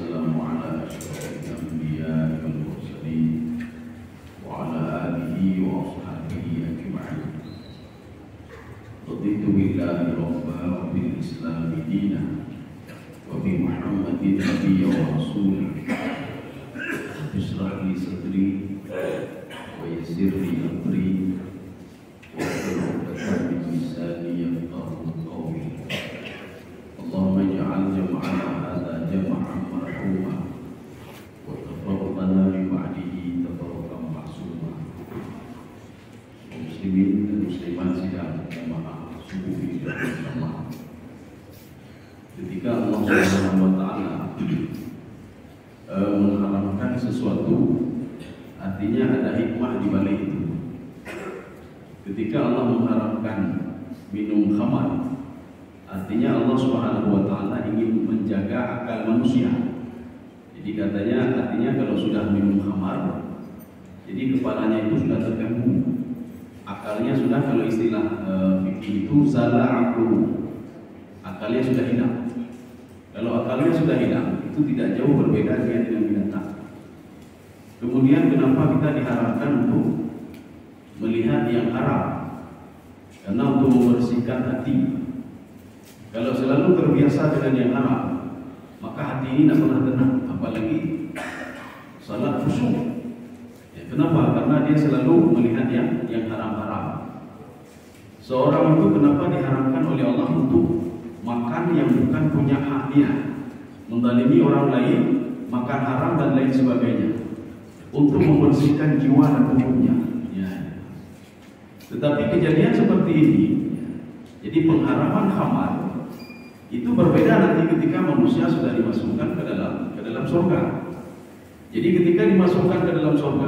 والسلام على أشرف الأنبياء والمرسلين وعلى آله وأصحابه أجمعين. رضيت بالله ربا وبالإسلام دينا وبمحمد نبيا ورسولا. اشرح لي صدري ويسر لي أمري واحلل عقدة من لساني يفقهوا قولي. اللهم اجعل جمعنا هذا جمعا مرحوما وتفرقنا من بعده تفرقا معصوما. Muslimin dan muslimat sidang jamaah subuh insyaallah. Ketika Allah Subhanahu wa taala mengharamkan sesuatu, artinya ada hikmah di balik itu. Ketika Allah mengharamkan minum khamar, artinya Allah Subhanahu wa taala ingin menjaga akal manusia. Jadi katanya artinya kalau sudah minum khamar, jadi kepalanya itu sudah terganggu. Akalnya sudah, kalau istilah fikih itu zala aqlu. Akalnya sudah hilang. Kalau akalnya sudah hilang, itu tidak jauh berbeda dengan binatang. Kemudian kenapa kita diharapkan untuk melihat yang haram? Karena untuk membersihkan hati. Kalau selalu terbiasa dengan yang haram, maka hati ini tidak pernah tenang, apalagi salat khusyuk. Ya, kenapa? Karena dia selalu melihat yang haram-haram. Seorang itu kenapa diharamkan oleh Allah untuk makan yang bukan punya haknya, menzalimi orang lain, makan haram dan lain sebagainya, untuk membersihkan jiwa dan tubuhnya. Ya. Tetapi kejadian seperti ini, jadi pengharaman khamar itu berbeda nanti ketika manusia sudah dimasukkan ke dalam surga. Jadi ketika dimasukkan ke dalam surga,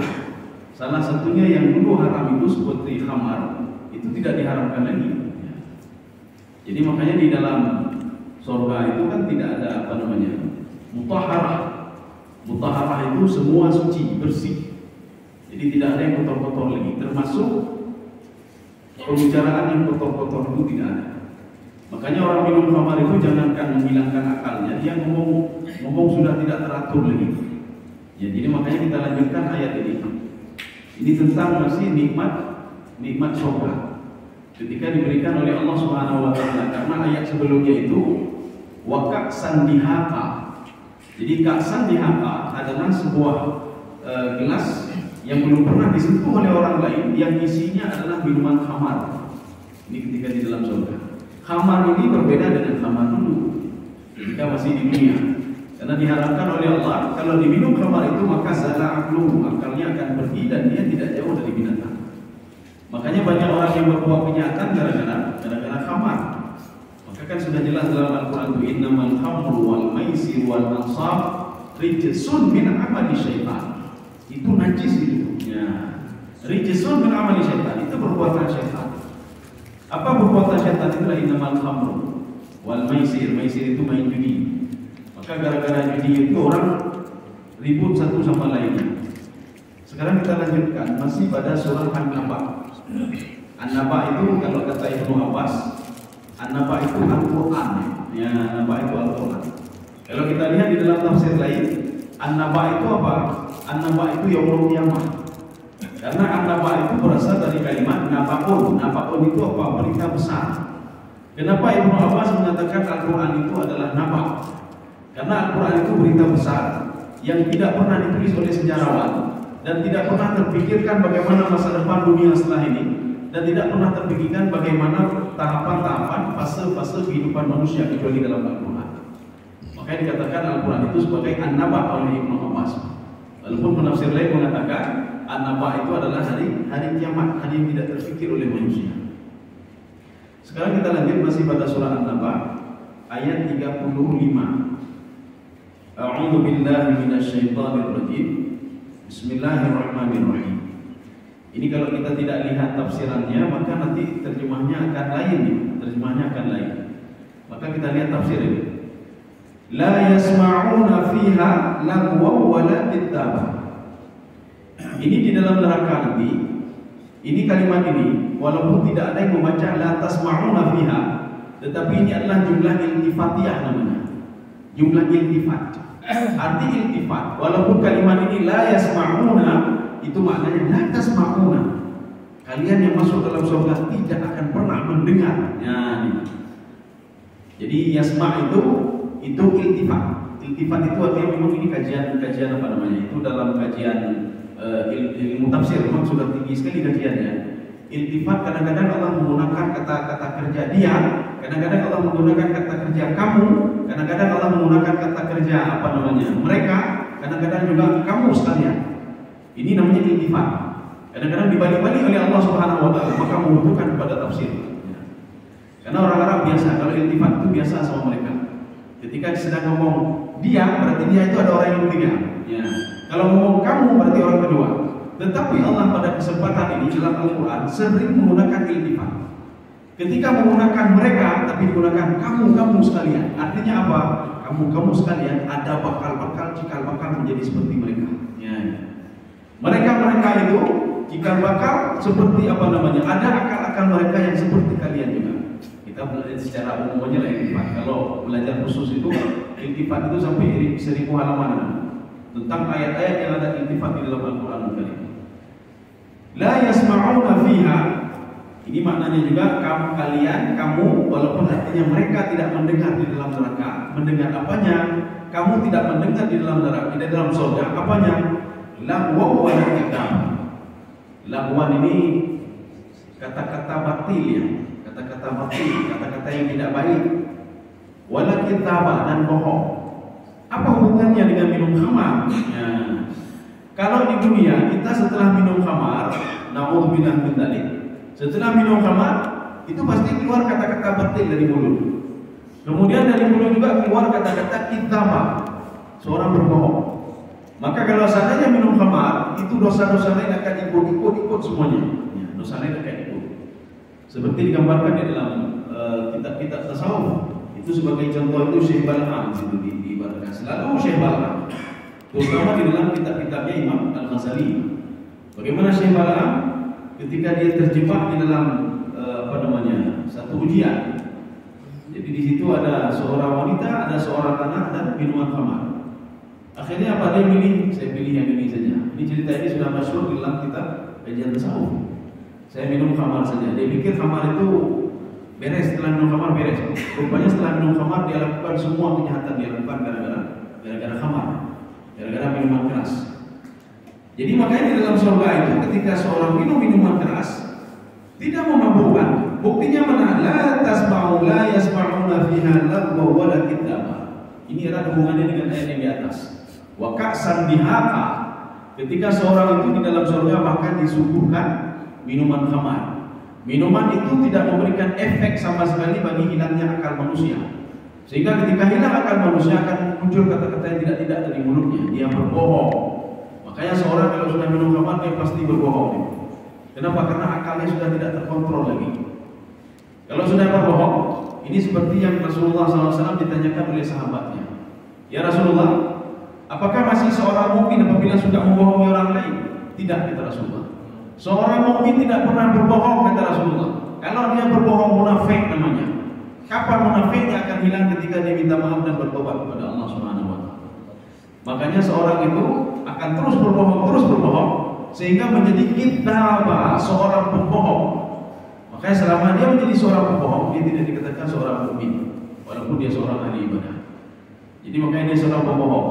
salah satunya yang dulu haram itu seperti khamar, itu tidak diharamkan lagi. Jadi makanya di dalam surga itu kan tidak ada mutahharah. Mutahharah itu semua suci, bersih. Jadi tidak ada yang kotor-kotor lagi, termasuk pembicaraan yang kotor-kotor itu tidak ada. Makanya orang minum khamar itu jangankan menghilangkan akalnya, dia ngomong sudah tidak teratur lagi. Ya, jadi makanya kita lanjutkan ayat ini. Ini tentang masih nikmat surga ketika diberikan oleh Allah Subhanahu wa taala, karena ayat sebelumnya itu wakaksan dihaka. Jadi kaksan dihaka adalah sebuah gelas yang belum pernah disentuh oleh orang lain, yang isinya adalah minuman khamar. Ini ketika di dalam surga. Khamar ini berbeda dengan khamar dulu ketika masih di dunia. Karena diharapkan oleh Allah, kalau diminum khamar itu maka zala aqlu, akalnya akan pergi dan dia tidak jauh dari binatang. Makanya banyak orang yang berbuat kejahatan gara-gara khamar. Maka kan sudah jelas dalam Al-Quran itu innamal khamru wal maisir wal ansab rijsun min amali syaitan. Itu najis itu. Ya. Rijsun min amali syaitan, itu perbuatan syaitan. Apa perbuatan syaitan? Itulah innamal khamru wal maisir. Maisir itu main judi. Maka gara-gara judi itu orang ribut satu sama lainnya. Sekarang kita lanjutkan masih pada surah An-Naba. An-Naba itu kalau kata Ibnu Abbas, An-Naba itu Al-Quran. Ya, An-Naba itu Al-Quran. Kalau kita lihat di dalam tafsir lain, An-Naba itu apa? An-Naba itu yaumul qiyamah. Karena An-Naba itu berasal dari kalimat Nabaun. Nabaun itu apa? Berita besar. Kenapa Ibnu Abbas mengatakan Al-Quran itu adalah Naba? Karena Al-Quran itu berita besar yang tidak pernah ditulis oleh sejarawan dan tidak pernah terpikirkan bagaimana masa depan dunia setelah ini, dan tidak pernah terpikirkan bagaimana tahapan-tahapan fase-fase kehidupan manusia kecuali dalam Al-Quran. Makanya dikatakan Al-Quran itu sebagai An-Naba oleh Ibnu Abbas. Walaupun penafsir lain mengatakan An-Naba itu adalah hari kiamat, hari yang tidak terfikir oleh manusia. Sekarang kita lanjut masih pada surah An-Naba ayat 35. A'udzu billahi minasyaitonir rajim. Bismillahirrahmanirrahim. Ini kalau kita tidak lihat tafsirannya, maka nanti terjemahnya akan lain. Terjemahnya akan lain. Maka kita lihat tafsir ini. La yasma'una fiha lagwan wala kittaba. Ini di dalam neraka nanti. Ini kalimat ini, walaupun tidak ada yang membaca la tasma'una fiha, tetapi ini adalah jumlah iltifatiyah namanya. Jumlah iltifat. Arti iltifat, walaupun kalimat ini la yasma'una, itu maknanya la tasma'una. Kalian yang masuk dalam surga tidak akan pernah mendengar. Ya, ini. Jadi yasma' itu iltifat. Iltifat itu artinya memang ini kajian apa namanya? Itu dalam kajian ilmu tafsir memang sudah tinggi sekali kajiannya. Iltifat kadang-kadang Allah menggunakan kata-kata kerja dia, kadang-kadang Allah menggunakan kata kerja kamu, kadang-kadang Allah menggunakan kata kerja apa namanya? Mereka, kadang-kadang juga kamu sekalian. Ini namanya iltifat. Kadang-kadang dibalik-balik oleh Allah Subhanahu wa taala, maka membutuhkan kepada tafsir. Karena orang Arab biasa, kalau iltifat itu biasa sama mereka. Ketika sedang ngomong dia, berarti dia itu ada orang yang ketiga. Ya. Kalau ngomong kamu, berarti orang kedua. Tetapi Allah pada kesempatan ini dalam Al-Quran sering menggunakan iltifat. Ketika menggunakan mereka, tapi digunakan kamu sekalian. Artinya apa? Kamu sekalian ada bakal cikal bakal menjadi seperti mereka. Ya. Mereka itu cikal bakal seperti apa namanya? Ada akal-akal mereka yang seperti kalian juga. Kita belajar secara umumnya lah iltifat. Kalau belajar khusus itu iltifat itu sampai 1000 halaman tentang ayat-ayat yang ada iltifat di dalam Al-Quran Al-Karim. La yasma'una fiha, ini maknanya juga kamu, walaupun artinya mereka tidak mendengar di dalam neraka. Mendengar apanya? Kamu tidak mendengar di dalam neraka, di dalam surga apanya? Lahwa wa kitab. Lahwan ini kata-kata batil ya. Kata-kata batil, kata-kata yang tidak baik. Wala kitabah, dan bohong. Apa hubungannya dengan minum khamar? Ya. Kalau di dunia kita setelah minum khamar, naudzubillah min dzalik, setelah minum khamar itu pasti keluar kata-kata batil dari mulut. Kemudian dari mulut juga keluar kata-kata kitabah, seorang berbohong. Maka kalau seandainya minum khamar, itu dosa-dosa lain akan ikut semuanya. Ya, dosa lain akan ikut. Seperti digambarkan di dalam kitab-kitab tasawuf. Itu sebagai contoh itu Syekh Bal'am itu diibaratkan. Selalu Syekh Bal'am, terutama di dalam kitab-kitabnya Imam Al-Ghazali. Bagaimana Syekh Bal'am ketika dia terjebak di dalam satu ujian. Jadi di situ ada seorang wanita, ada seorang anak dan minuman khamar. Akhirnya apa dia pilih? Saya pilih yang ini saja. Ini cerita ini sudah masyhur di dalam kitab kajian tasawuf. Saya minum khamar saja. Dia pikir khamar itu beres, setelah minum khamar beres. Rupanya setelah minum khamar dia lakukan semua kejahatan dia lakukan gara-gara khamar, gara-gara minuman keras. Jadi makanya di dalam surga itu ketika seorang minum minuman keras tidak memabukkan. Buktinya mana? La tasma'u la yasma'una fiha lagwa wa la kitabah. Ini ada hubungannya dengan ayat yang di atas. Wa ka'san dihaqa. Ketika seorang itu di dalam surga bahkan disuguhkan minuman khamar. Minuman itu tidak memberikan efek sama sekali bagi hilangnya akal manusia. Sehingga ketika hilang akal manusia akan muncul kata-kata yang tidak dari mulutnya. Dia berbohong. Makanya seorang kalau sudah minum khamar dia pasti berbohong. Kenapa? Karena akalnya sudah tidak terkontrol lagi. Kalau sudah berbohong, ini seperti yang Rasulullah SAW ditanyakan oleh sahabatnya. Ya Rasulullah, apakah masih seorang mukmin apabila sudah membohongi orang lain? Tidak, kata Rasulullah. Seorang mukmin tidak pernah berbohong, kata Rasulullah. Kalau dia berbohong munafik namanya. Kapan munafiknya akan hilang? Ketika dia minta maaf dan bertobat kepada Allah Subhanahu wa taala. Makanya seorang itu akan terus berbohong sehingga menjadi kitabah, seorang pembohong. Makanya selama dia menjadi seorang pembohong, dia tidak dikatakan seorang mukmin, walaupun dia seorang ahli ibadah. Jadi makanya dia seorang pembohong.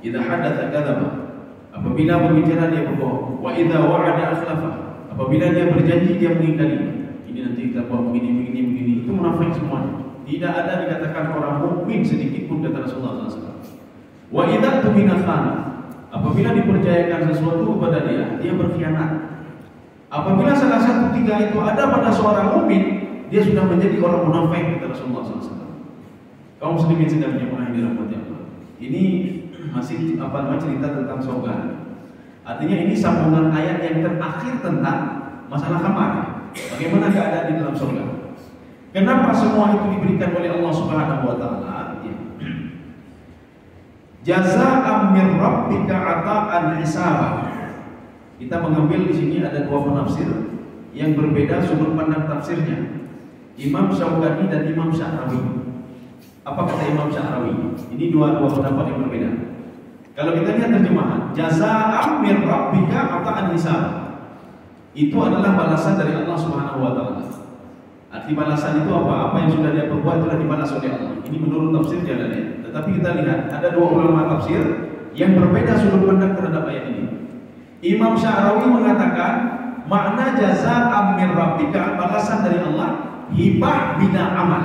Idza hadatsa kadzaba. Apabila berbicara dia berbohong. Wa idza wa'ada akhlafa. Apabila dia berjanji dia mengingkari. Ini nanti kita buat begini. Itu munafik semuanya. Tidak ada dikatakan orang mukmin sedikit pun, kata Rasulullah SAW. Wa idza tumina khana. Apabila dipercayakan sesuatu kepada dia berkhianat. Apabila salah satu tiga itu ada pada seorang mukmin, dia sudah menjadi orang munafik, kata Rasulullah SAW. Kaum muslimin sedang yang dirahmati Allah. Ini masih cerita tentang surga. Artinya ini sambungan ayat yang terakhir tentang masalah khamar. Bagaimana keadaan di dalam surga? Kenapa semua itu diberikan oleh Allah Subhanahu wa taala? Jazaa'an min rabbika 'ata'an hisaba. Kita mengambil di sini ada dua penafsir yang berbeda sudut pandang tafsirnya. Imam Syaukani dan Imam Sya'rawi. Apa kata Imam Sya'rawi? Ini dua pendapat yang berbeda. Kalau kita lihat terjemahan, jazaa'an min rabbika ata'an hisab. Itu adalah balasan dari Allah Subhanahu wa taala. Arti balasan itu apa? Apa yang sudah dia perbuat telah dibalas oleh Allah. Ini menurut tafsir jalannya. Tetapi kita lihat ada dua ulama tafsir yang berbeda sudut pandang terhadap ayat ini. Imam Sya'rawi mengatakan makna jazaa'an min rabbika, balasan dari Allah, hibah bila amal.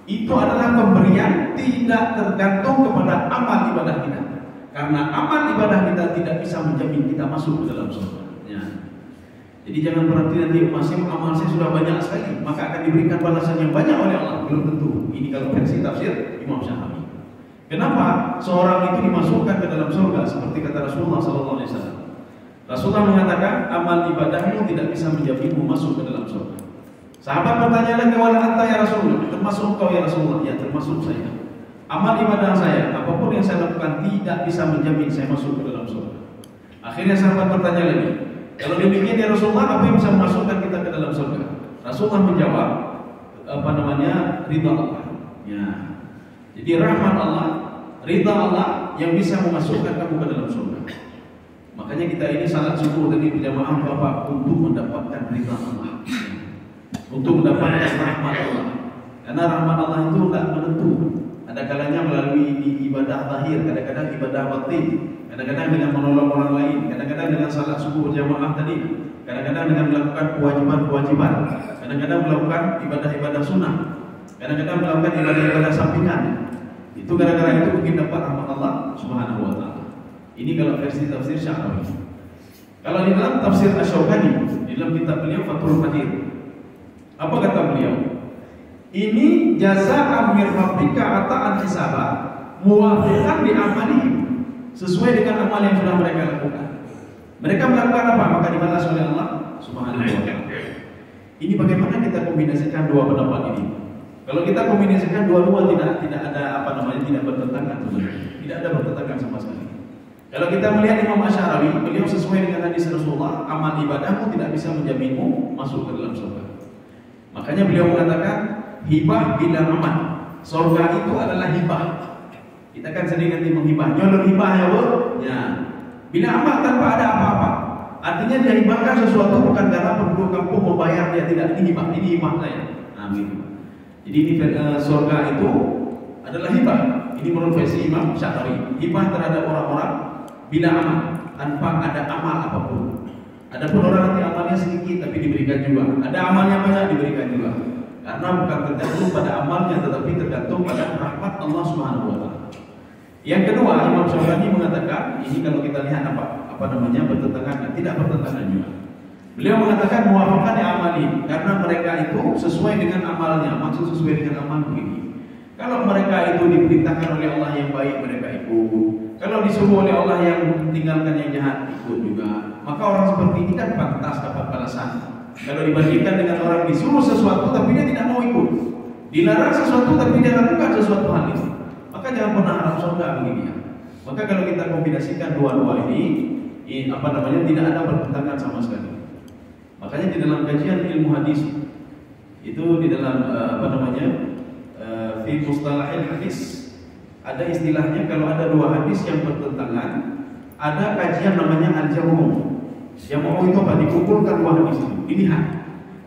Itu adalah pemberian tidak tergantung kepada amal ibadah kita. Karena amal ibadah kita tidak bisa menjamin kita masuk ke dalam surga. Ya. Jadi jangan berarti nanti masih amal saya sudah banyak sekali, maka akan diberikan balasan yang banyak oleh Allah. Belum tentu. Ini kalau versi tafsir Imam Sya'rawi. Kenapa seorang itu dimasukkan ke dalam surga seperti kata Rasulullah SAW? Rasulullah mengatakan amal ibadahmu tidak bisa menjaminmu masuk ke dalam surga. Sahabat bertanya lagi, wala anta ya Rasulullah, termasuk engkau ya Rasulullah? Ya, termasuk saya. Amal ibadah saya, apapun yang saya lakukan tidak bisa menjamin saya masuk ke dalam surga. Akhirnya sahabat bertanya lagi, kalau demikian ya Rasulullah, apa yang bisa memasukkan kita ke dalam surga? Rasulullah menjawab, ridha Allah. Ya. Jadi rahmat Allah, ridha Allah yang bisa memasukkan kamu ke dalam surga. Makanya kita ini salat subuh tadi berjamaah Bapak untuk mendapatkan ridha Allah, untuk mendapatkan rahmat Allah. Karena rahmat Allah itu tidak menentu. Ada kalanya melalui ibadah zahir, kadang-kadang ibadah batin, kadang-kadang dengan menolong orang lain, kadang-kadang dengan salat subuh berjamaah tadi, kadang-kadang dengan melakukan kewajiban-kewajiban, kadang-kadang melakukan ibadah-ibadah sunnah, kadang-kadang melakukan ibadah-ibadah sampingan. Itu gara-gara itu mungkin dapat rahmat Allah Subhanahu wa taala. Ini kalau versi tafsir Sya'rawi. Kalau di dalam tafsir Asy-Syaukani, di dalam kitab beliau Fathul Qadir, apa kata beliau? Ini jazaa'an min rabbika ata'an hisaba, muwafiqan bi amalihim, sesuai dengan amal yang sudah mereka lakukan. Mereka melakukan apa? Maka dibalas oleh Allah Subhanahu wa taala. Ini bagaimana kita kombinasikan dua pendapat ini? Kalau kita kombinasikan dua-dua tidak ada tidak bertentangan sebenarnya. Tidak ada bertentangan sama sekali. Kalau kita melihat Imam Asy-Sya'rawi, beliau sesuai dengan hadis Rasulullah, amal ibadahmu tidak bisa menjaminmu masuk ke dalam surga. Makanya beliau mengatakan hibah bila amal. Surga itu adalah hibah. Kita kan sering nanti menghibah, nyolong hibah ya Bu. Ya. Bila amal tanpa ada apa-apa. Artinya dia hibahkan sesuatu bukan karena penduduk kampung membayar dia, tidak. Ini hibah saya. Nah, gitu. Jadi ini surga itu adalah hibah. Ini menurut versi Imam Sya'rawi. Hibah terhadap orang-orang bila amal, tanpa ada amal apapun. Adapun orang nanti amalnya sedikit tapi diberikan juga. Ada amalnya banyak diberikan juga. Karena bukan tergantung pada amalnya, tetapi tergantung pada rahmat Allah Subhanahu wa taala. Yang kedua, Imam Sya'rawi mengatakan, ini kalau kita lihat bertentangan, tidak bertentangan juga. Beliau mengatakan muwafaqan amali, karena mereka itu sesuai dengan amalnya. Maksud sesuai dengan amal begini. Kalau mereka itu diperintahkan oleh Allah yang baik, mereka ikut. Kalau disuruh oleh Allah yang tinggalkan yang jahat, ikut juga. Maka orang seperti ini kan pantas dapat balasan. Kalau dibandingkan dengan orang disuruh sesuatu tapi dia tidak mau ikut, dilarang sesuatu tapi dia lakukan sesuatu hal itu, maka jangan pernah harap surga begini ya. Maka kalau kita kombinasikan dua-dua ini, tidak ada bertentangan sama sekali. Makanya di dalam kajian ilmu hadis itu di dalam fi mustalahil hadis ada istilahnya, kalau ada dua hadis yang bertentangan, ada kajian namanya al-jamu'. Jamu' itu apa? Dikumpulkan dua hadis itu, dilihat.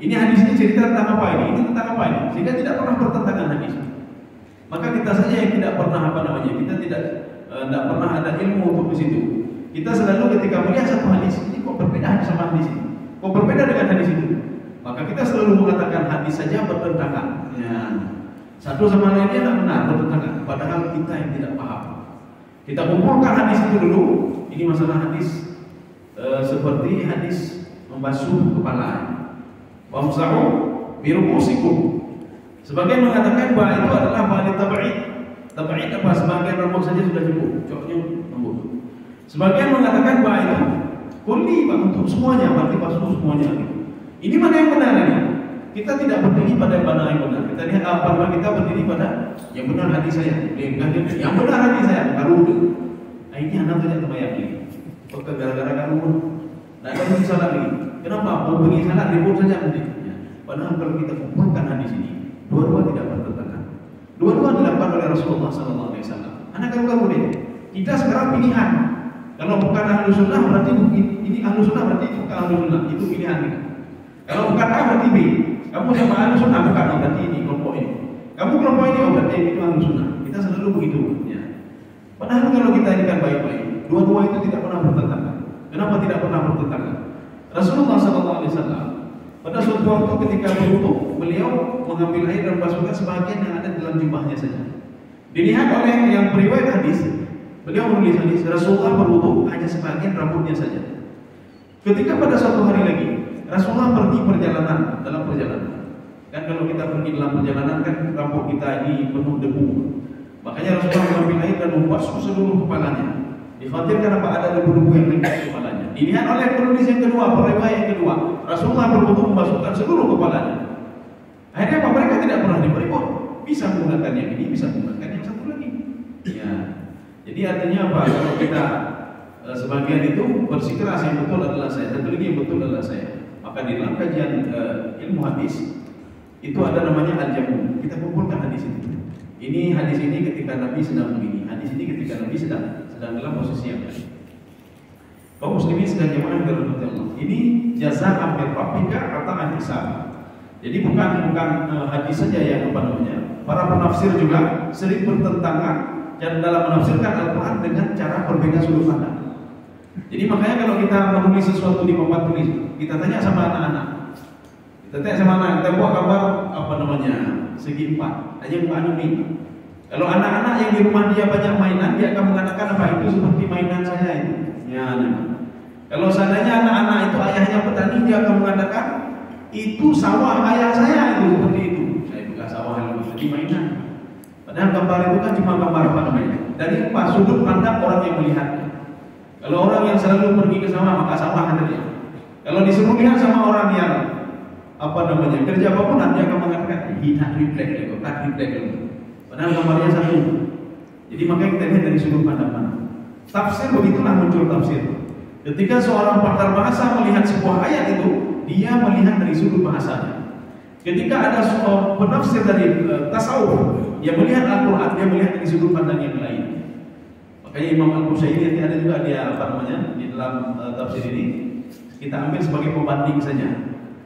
Ini hadis ini cerita tentang apa ini? Ini tentang apa ini? Sehingga tidak pernah bertentangan hadis. Maka kita saja yang tidak pernah kita tidak pernah ada ilmu untuk ke situ. Kita selalu ketika melihat satu hadis, ini kok berbeda sama hadis ini? Kok berbeda dengan hadis itu? Maka kita selalu mengatakan hadis saja bertentangan. Ya. Satu sama lainnya tidak benar, bertentangan. Padahal kita yang tidak paham. Kita kumpulkan hadis itu dulu. Ini masalah hadis seperti hadis membasuh kepala. Wamsahu biru'usikum. Sebagian mengatakan bahwa itu adalah balik tab'id. Tab'id apa? Sebagian rambut saja sudah cukup. Coknya rambut. Sebagian mengatakan bahwa itu kulli, untuk semuanya, berarti basuh semuanya. Ini mana yang benar ini? Kita tidak berdiri pada mana yang benar. Kita lihat apa kita berdiri pada yang benar hadis saya. Yang benar hadis saya, karun. Nah, ini anak tidak terbayang ini. Kok gara-gara karun? Nah, kalau bisa lagi. Kenapa? Mau pergi salat ribut saja nanti. Padahal kalau kita kumpulkan hadis ini, dua-dua tidak bertentangan. Dua-dua dilakukan Rasulullah SAW. Anak kamu deh. Kita sekarang pilihan. Kalau bukan ahlu sunnah berarti ini ahlu sunnah, berarti bukan ahlu sunnah. Itu pilihan kita. Kalau bukan A berarti B. Kamu sama ahlu sunnah bukan, berarti ini kelompok ini. Kamu kelompok ini, berarti itu ahlu sunnah. Kita selalu begitu. Ya. Padahal kalau kita ini kan baik-baik, dua-dua itu tidak pernah bertentangan. Kenapa tidak pernah bertentangan? Rasulullah SAW pada suatu waktu ketika berwudu, beliau mengambil air dan membasuhkan sebagian yang ada dalam jubahnya saja. Dilihat oleh yang beriwayat hadis, beliau menulis hadis, Rasulullah berwudu hanya sebagian rambutnya saja. Ketika pada suatu hari lagi, Rasulullah pergi dalam perjalanan. Kan kalau kita pergi dalam perjalanan kan rambut kita ini penuh debu. Makanya Rasulullah mengambil air dan membasuh seluruh kepalanya. Dikhawatirkan apa ada debu-debu yang mengikat kepalanya. Dilihat oleh penulis yang kedua, periwayat yang kedua, Rasulullah berwudu membasuhkan seluruh kepalanya. Akhirnya apa? Mereka tidak pernah diberitahu. Bisa menggunakan yang ini, bisa menggunakan yang satu lagi. Ya. Jadi artinya apa? Kalau kita sebagian itu bersikeras yang betul adalah saya, satu lagi yang betul adalah saya. Maka di dalam kajian ilmu hadis itu ada namanya al-jamu. Kita kumpulkan hadis itu. Ini hadis ini ketika Nabi sedang begini, hadis ini ketika Nabi sedang dalam posisi yang lain. Kaum muslimin sedang jamaah dirahmati Allah. Ini jazaa'an min rabbika ata'an hisab. Jadi bukan hadis saja yang apa namanya. Para penafsir juga sering bertentangan dan dalam menafsirkan Al-Quran dengan cara berbeda sudut pandang. Jadi makanya kalau kita menulis sesuatu di papan tulis, kita tanya sama anak-anak. Kita tanya sama anak, kita buat gambar apa namanya segi empat, aja bukan ini. Kalau anak-anak yang di rumah dia banyak mainan, dia akan mengatakan apa itu seperti mainan saya itu. Ya, nah. Kalau seandainya anak-anak itu ayahnya petani, dia akan mengatakan itu sawah ayah saya itu seperti itu. Saya juga sawah itu jadi mainan. Padahal gambar itu kan cuma gambar apa namanya? Dari apa sudut pandang orang yang melihatnya. Kalau orang yang selalu pergi ke sawah, maka sawah ada dia. Kalau disuruh lihat sama orang yang apa namanya kerja apapun, dia akan mengatakan tidak reflect itu, tak reflect itu. Padahal gambarnya satu. Jadi makanya kita lihat dari sudut pandang mana. Tafsir begitulah muncul tafsir. Ketika seorang pakar bahasa melihat sebuah ayat itu, dia melihat dari sudut bahasanya. Ketika ada seorang penafsir dari tasawuf, dia melihat Al-Quran, dia melihat dari sudut pandang yang lain. Makanya Imam Al-Qushairi ada juga dia apa namanya di dalam tafsir ini kita ambil sebagai pembanding saja.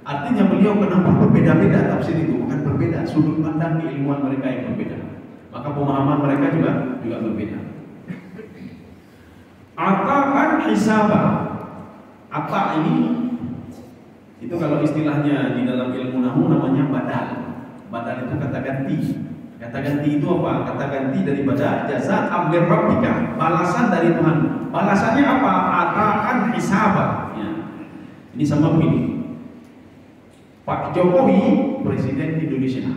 Artinya beliau kenapa berbeda-beda tafsir itu, bukan berbeda sudut pandang keilmuan mereka yang berbeda. Maka pemahaman mereka juga berbeda. Ata'an hisabah. Ata ini itu kalau istilahnya di dalam ilmu nahwu namanya badal. Badal itu kata ganti. Kata ganti itu apa? Kata ganti dari badal jazaa'an min rabbika, balasan dari Tuhan. Balasannya apa? Ata'an hisabah. Ya. Ini sama begini. Pak Jokowi Presiden Indonesia.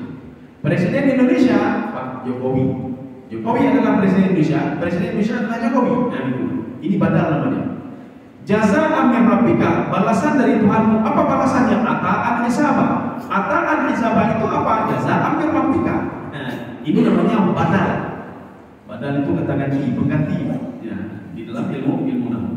Presiden Indonesia Pak Jokowi. Jokowi adalah Presiden Indonesia. Presiden Indonesia adalah Jokowi. Nah, ini badal namanya. Jazaa'an min rabbika, balasan dari Tuhanmu. Apa balasannya? Ata'an hisabah. Ata'an hisabah itu apa? Jazaa'an min rabbika. Nah, ini namanya badal. Badal itu kata ganti, pengganti. Ya, di dalam ilmu nahwu.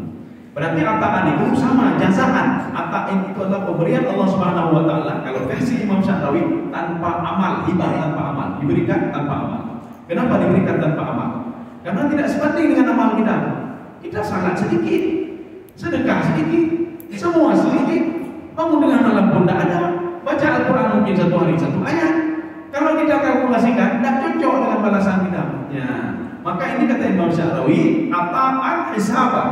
Berarti ata'an itu sama, jazaan. Ata'in itu adalah pemberian Allah Subhanahu wa taala. Kalau versi Imam Syahrawi tanpa amal, hibah tanpa amal, diberikan tanpa amal. Kenapa diberikan tanpa amal? Karena tidak sebanding dengan amal kita. Kita salat sedikit, sedekah sedikit, semua sedikit. Bangun dengan malam pun tidak ada. Baca Al-Quran mungkin satu hari satu ayat. Kalau kita kalkulasikan, tidak cocok dengan balasan kita. Ya. Maka ini kata Imam Syahrawi, ata'an hisabah.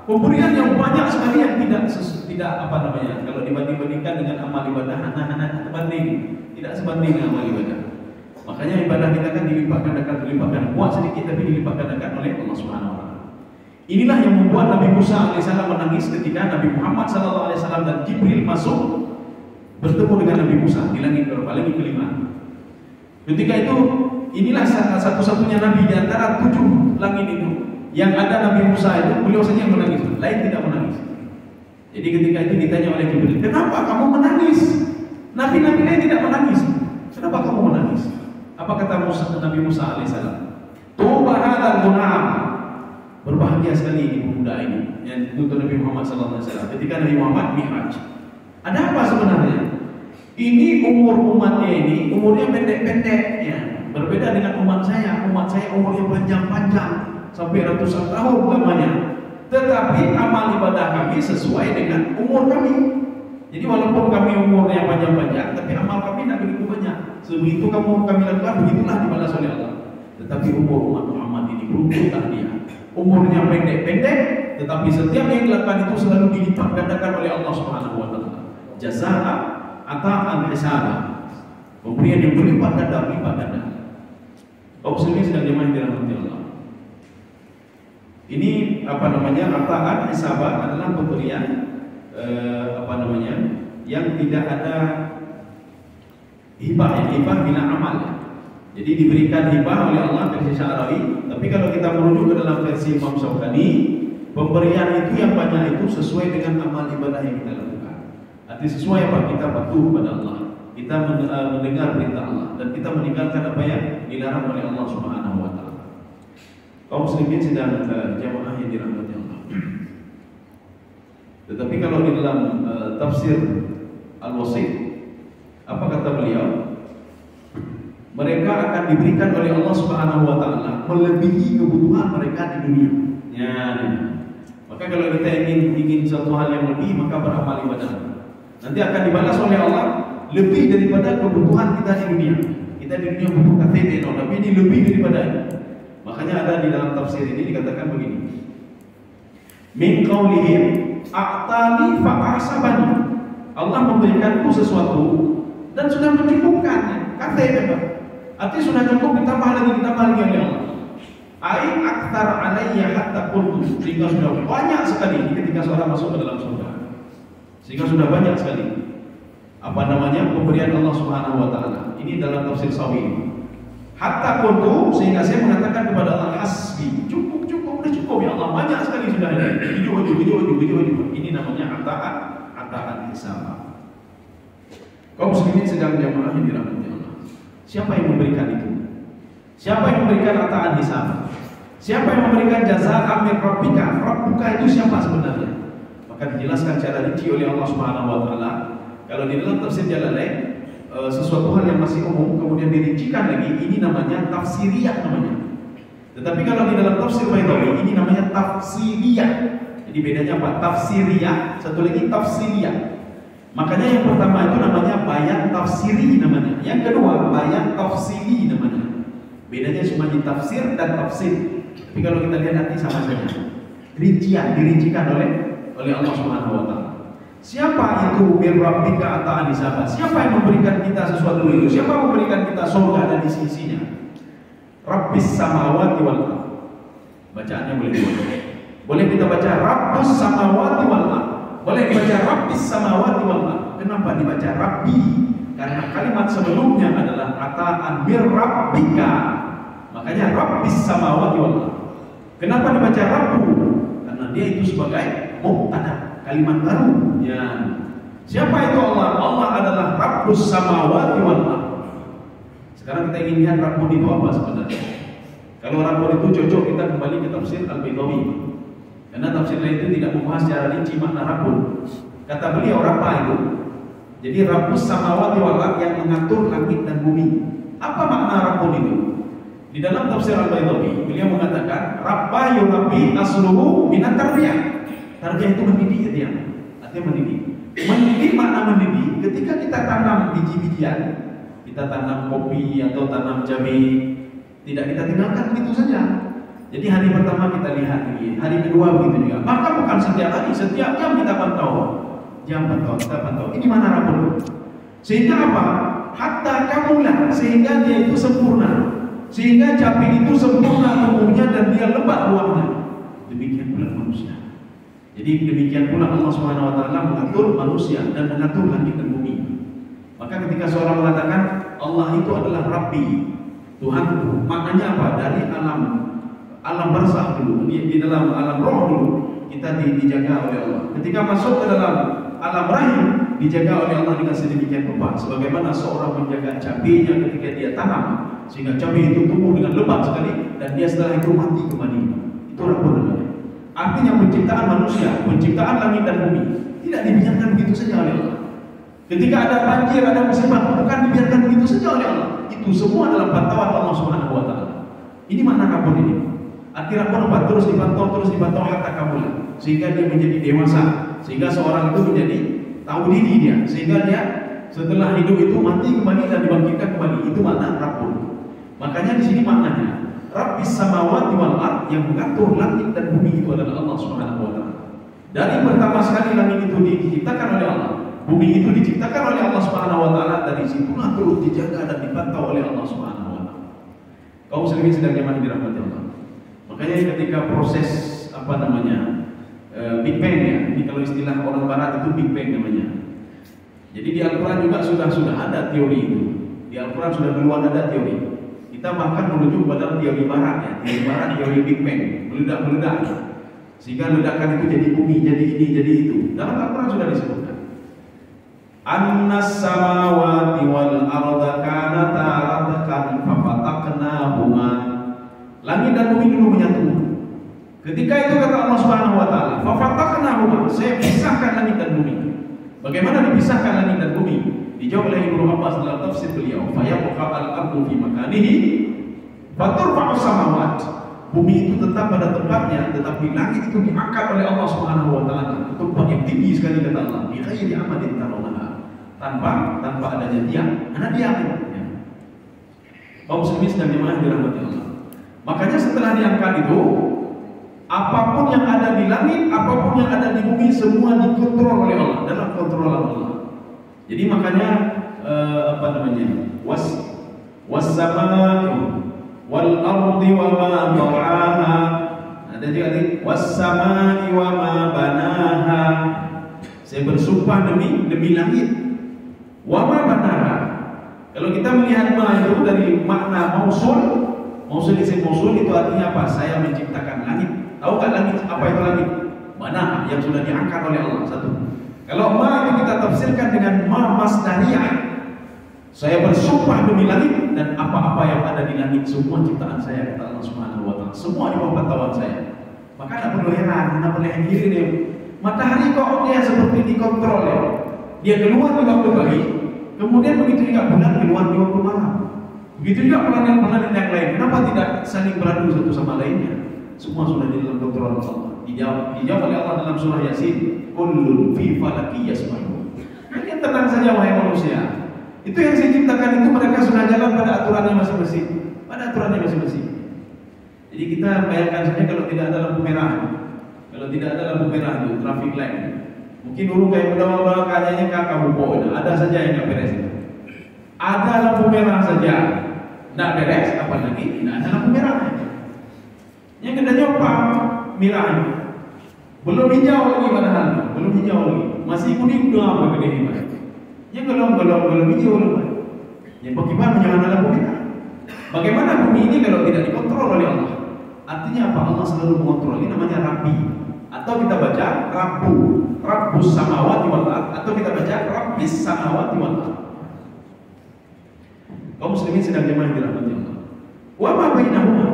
Pemberian yang banyak sekali yang tidak apa namanya, kalau dibanding-bandingkan dengan amal ibadah, anak-anak tidak sebanding dengan amal ibadah. Makanya ibadah kita kan dilimpahkan, buat sedikit tapi dilimpahkan oleh Allah Subhanahu wa taala. Inilah yang membuat Nabi Musa alaihissalam menangis ketika Nabi Muhammad sallallahu alaihi wasallam dan Jibril masuk bertemu dengan Nabi Musa di langit kelima. Ketika itu inilah satu-satunya nabi di antara 7 langit itu yang ada Nabi Musa itu, beliau saja yang menangis, lain tidak menangis. Jadi ketika itu ditanya oleh Jibril, kenapa kamu menangis? Nabi-nabi lain tidak menangis. Kenapa kamu menangis? Apa kata Nabi Musa alaihissalam? Tuba hadzal gunam. Berbahagia sekali ini pemuda ini yang dituntut Nabi Muhammad sallallahu alaihi wasallam ketika Nabi Muhammad mi'raj. Ada apa sebenarnya? Ini umur umatnya ini umurnya pendek-pendek ya. Berbeda dengan umat saya umurnya panjang-panjang sampai ratusan tahun lamanya. Tetapi amal ibadah kami sesuai dengan umur kami. Jadi walaupun kami umurnya panjang-panjang, tapi amal kami tidak begitu banyak. Sebegitu kamu kami lakukan, begitulah dibalas oleh Allah. Tetapi umur umat Muhammad ini beruntunglah dia. Umurnya pendek-pendek, tetapi setiap yang dilakukan itu selalu dilipat gandakan oleh Allah Subhanahu wa taala. Jazaa ata'an hisaba. Pemberian yang berlipat ganda. Kaum muslimin sedang jemaah dirahmati Allah. Ini ata'an hisaba adalah pemberian yang tidak ada hibah bila amal. Jadi diberikan hibah oleh Allah versi Sya'rawi, tapi kalau kita merujuk ke dalam versi Imam Syaukani, pemberian itu yang banyak itu sesuai dengan amal ibadah yang kita lakukan. Artinya sesuai apa? Kita patuh kepada Allah, kita mendengar perintah Allah, dan kita meninggalkan apa yang dilarang oleh Allah Subhanahu wa taala. Kaum muslimin sedang jamaah yang dirahmati Allah. Tetapi kalau di dalam tafsir Al-Wasit, apa kata beliau? Mereka akan diberikan oleh Allah Subhanahu wa taala melebihi kebutuhan mereka di dunia. Ya. Maka kalau kita ingin suatu hal yang lebih, maka beramal ibadah. Nanti akan dibalas oleh Allah lebih daripada kebutuhan kita di dunia. Kita di dunia butuh KTP, tapi ini lebih daripada itu. Makanya ada di dalam tafsir ini dikatakan begini. Min qaulihim a'tani fa'asabani. Allah memberikanku sesuatu dan sudah mencukupkan. KTP, Pak. Artinya sudah cukup, ditambah lagi oleh Allah. Ai aktsar alayya hatta qultu, sehingga sudah banyak sekali ketika seorang masuk ke dalam surga. Sehingga sudah banyak sekali pemberian Allah Subhanahu wa taala. Ini dalam tafsir Sawi. Hatta qultu, sehingga saya mengatakan kepada Allah, hasbi, cukup, udah cukup ya Allah, banyak sekali sudah ini. Video. Ini namanya ata'an hisab. Kaum muslimin sedang jamaah yang dirahmati Allah. Siapa yang memberikan itu? Siapa yang memberikan ata'an hisab? Siapa yang memberikan jazaa min rabbika? Rabbuka itu siapa sebenarnya? Maka dijelaskan secara rinci oleh Allah Subhanahu wa taala. Kalau di dalam tafsir Jalalain, sesuatu hal yang masih umum kemudian dirincikan lagi, ini namanya tafsiriyah namanya. Tetapi kalau di dalam tafsir Baydawi, ini namanya tafsiriyah. Jadi bedanya apa? Tafsiriyah, satu lagi tafsiriyah. Makanya yang pertama itu namanya bayan tafsiri namanya. Yang kedua bayan tafsiri namanya. Bedanya cuma di tafsir dan tafsir. Tapi kalau kita lihat nanti sama saja. Dirincikan oleh Allah Subhanahu wa taala. Siapa itu bir rabbika ata'an hisaba? Siapa yang memberikan kita sesuatu itu? Siapa yang memberikan kita surga dan isi-isinya? Rabbis samawati wal ardh. Bacaannya boleh kita baca Rabbus samawati wal ardh. Boleh dibaca Rabbis samawati wal ardh. Kenapa dibaca Rabbi? Karena kalimat sebelumnya adalah ata'an bir rabbika. Makanya Rabbis samawati wal ardh. Kenapa dibaca Rabbu? Karena dia itu sebagai mubtada, kalimat baru. Ya. Siapa itu Allah? Allah adalah Rabbus samawati wal ardh. Sekarang kita ingin lihat Rabbun itu apa sebenarnya. Kalau Rabbun itu cocok kita kembali ke tafsir Al-Baydawi. Karena tafsir lain itu tidak membahas secara rinci makna Rabbun. Kata beliau Rabba itu, jadi Rabbus samawati wal ardh yang mengatur langit dan bumi. Apa makna Rabbun itu? Di dalam tafsir Al-Baydawi, beliau mengatakan Rabba yurabbi asluhu minat tarbiyah. Tarbiyah itu mendidik ya dia. Artinya mendidik. Mendidik makna mendidik. Ketika kita tanam biji-bijian, kita tanam kopi atau tanam cabai, tidak kita tinggalkan begitu saja. Jadi hari pertama kita lihat lagi, hari kedua begitu juga. Maka bukan setiap hari, setiap jam kita pantau. Kita pantau. Ini mana Rabbun? Sehingga apa? Hatta kamulah, sehingga dia itu sempurna. Sehingga cabai itu sempurna tumbuhnya dan dia lebat buahnya. Demikian pula manusia. Jadi demikian pula Allah Subhanahu wa taala mengatur manusia dan mengatur langit dan bumi. Maka ketika seorang mengatakan Allah itu adalah Rabbi, Tuhanku, maknanya apa? Dari alam barzakh dulu, di dalam alam roh dulu kita dijaga oleh Allah. Ketika masuk ke dalam alam rahim dijaga oleh Allah dengan sedemikian rupa, sebagaimana seorang menjaga cabainya ketika dia tanam sehingga cabai itu tumbuh dengan lebat sekali dan dia setelah itu mati kembali. Itu Rabbun namanya. Artinya penciptaan manusia, penciptaan langit dan bumi tidak dibiarkan begitu saja oleh Allah. Ketika ada banjir, ada musibah, bukan dibiarkan begitu saja oleh Allah. Itu semua adalah pantauan Allah Subhanahu wa taala. Ini makna rabun ini. Arti rabun apa? Terus dipantau hatta kamulah, sehingga dia menjadi dewasa, sehingga seorang itu menjadi tahu diri dia, sehingga dia setelah hidup itu mati kembali dan dibangkitkan kembali. Itu makna rabun. Makanya di sini maknanya Rabbis samawati wal ard, yang mengatur langit dan bumi itu adalah Allah Subhanahu wa taala. Dari pertama sekali langit itu diciptakan oleh Allah, bumi itu diciptakan oleh Allah Subhanahu wa taala, dari situlah terus dijaga dan dipantau oleh Allah Subhanahu wa taala. Kaum muslimin sedang jemaah dirahmati Allah. Makanya ketika proses Big Bang ya, ini kalau istilah orang barat itu Big Bang namanya. Jadi di Al-Qur'an juga sudah ada teori itu. Di Al-Qur'an sudah duluan ada teori. Kita bahkan menuju pada teori barat ya, teori barat, teori Big Bang, meledak-meledak, sehingga ledakan itu jadi bumi, jadi ini, jadi itu. Dalam Al-Quran sudah disebutkan. Annas samawati wal arda kanata ratqan fafataqnahuma. Langit dan bumi dulu menyatu. Ketika itu kata Allah Subhanahu wa taala, fafataqnahuma, saya pisahkan langit dan bumi. Bagaimana dipisahkan langit dan bumi? Dijawab oleh Ibnu Abbas dalam tafsir beliau, fayabqa al-ardu fi makanihi faturfa'u samawat. Bumi itu tetap pada tempatnya, tetapi langit itu diangkat oleh Allah Subhanahu wa taala. Tempat yang tinggi sekali kata Allah, bi ghairi amadin tarawnaha. Tanpa adanya tiang, karena tiang. Ya. Kaum muslimin sedang jemaah dirahmati Allah. Makanya setelah diangkat itu, apapun yang ada di langit, apapun yang ada di bumi, semua dikontrol oleh Allah, dalam kontrolan Allah. Jadi makanya was-samaa'i wal ardi wa ma ta'aha. Ada juga tadi was-samaa'i wa ma banaha. Saya bersumpah demi langit. Wa ma banaha. Kalau kita melihat ma itu dari makna mausul isim mausul itu artinya apa? Saya menciptakan langit. Tahu kan langit apa itu langit? Banaha, yang sudah diangkat oleh Allah. Satu. Kalau ma itu kita tafsirkan dengan ma masdariyah. Saya bersumpah demi langit dan apa-apa yang ada di langit semua ciptaan saya kata Allah Subhanahu wa taala. Semua di bawah pantauan saya. Maka tidak perlu heran, tidak perlu diri dia. Matahari kok dia seperti dikontrol ya. Dia keluar di waktu pagi, kemudian begitu juga bulan keluar di waktu malam. Begitu juga planet-planet yang lain. Kenapa tidak saling beradu satu sama lainnya? Semua sudah di dalam kontrol Allah. Dijawab oleh Allah dalam surah Yasin. Kullun fi falaki yasbahun. Kalian tenang saja wahai manusia. Itu yang saya ciptakan itu mereka sudah jalan pada aturannya masing-masing. Pada aturannya masing-masing. Jadi kita bayangkan saja kalau tidak ada lampu merah. Kalau tidak ada lampu merah itu traffic light. Mungkin dulu kayak mudah-mudahan kayaknya kakak bupo ada saja yang nggak beres itu. Ada lampu merah saja nggak beres, apalagi tidak ada lampu merah. Yang kita nyoba merah. Belum hijau lagi padahal, belum hijau lagi. Masih kuning doang apa gede ini. Ya belum hijau lagi. Ya bagaimana jangan ada lampu merah? Bagaimana bumi ini kalau tidak dikontrol oleh Allah? Artinya apa? Allah selalu mengontrol. Ini namanya Rabbi. Atau kita baca Rabbus samawati wal ard, atau kita baca Rabbis samawati wal ard. Kaum muslimin sedang jemaah dirahmati Allah. Wa ma bainahuma.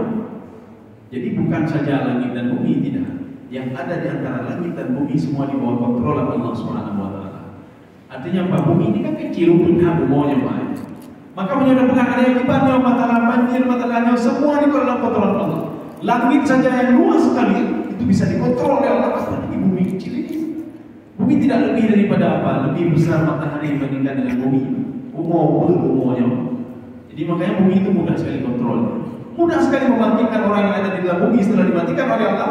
Jadi bukan saja langit dan bumi, tidak. Yang ada di antara langit dan bumi semua di bawah kontrol Allah Subhanahu wa taala. Artinya apa? Bumi ini kan kecil, punya semuanya banyak. Maka menyebabkan ada yang kibarnya, masalah banjir, masalahnya semua di dalam kontrol Allah. Langit saja yang luas sekali itu bisa dikontrol oleh Allah. Apalagi bumi kecil ini. Bumi tidak lebih daripada apa? Lebih besar matahari dibandingkan dengan bumi. Umumnya. Jadi makanya bumi itu mudah sekali kontrol. Mudah sekali membangkitkan orang yang ada di dalam bumi setelah dimatikan oleh Allah.